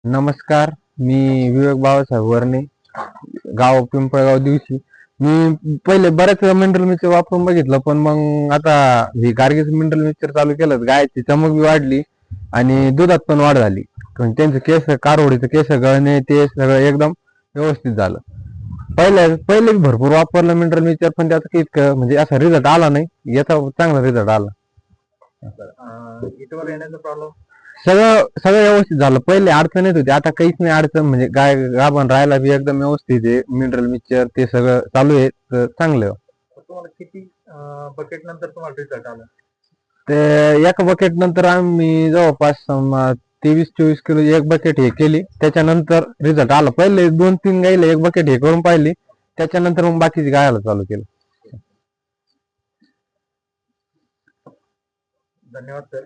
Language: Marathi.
नमस्कार. मी विवेक बाबासाहेब वर्णे, गाव पिंपळगाव दिवशी. मी पहिले बऱ्याच मिनरल मिक्सर वापरून बघितलं, पण मग आता हे गार्गीच मिनरल मिक्सर चालू केलं. गायची चमक बी वाढली आणि दुधात पण वाढ झाली. पण त्यांचं केस, कारवडीचं केस गळणे ते सगळं एकदम व्यवस्थित झालं. पहिले भरपूर वापरलं मिनरल मिक्सर, पण त्याचा काही इतकं म्हणजे असा रिझल्ट आला नाही. याचा चांगला रिझल्ट आला. इथवर येण्याचा प्रॉब्लेम सगळं सगळं व्यवस्थित झालं. पहिले अडचण येत होती, आता काहीच नाही अडचण. म्हणजे गाय गाभण राहायला बी एकदम व्यवस्थित आहे. मिनरल मिक्सचर ते सगळं चालू आहे, तर चांगलं. तुम्हाला किती बकेट नंतर तुम्हाला रिझल्ट आला? ते एका बकेट नंतर आम्ही जवळपास 23-24 किलो एक बकेट हे केली. त्याच्यानंतर रिझल्ट आला. पहिले 2-3 गाईला एक बकेट हे करून पाहिली, त्याच्यानंतर मग बाकीची गायला चालू केलं. धन्यवाद सर.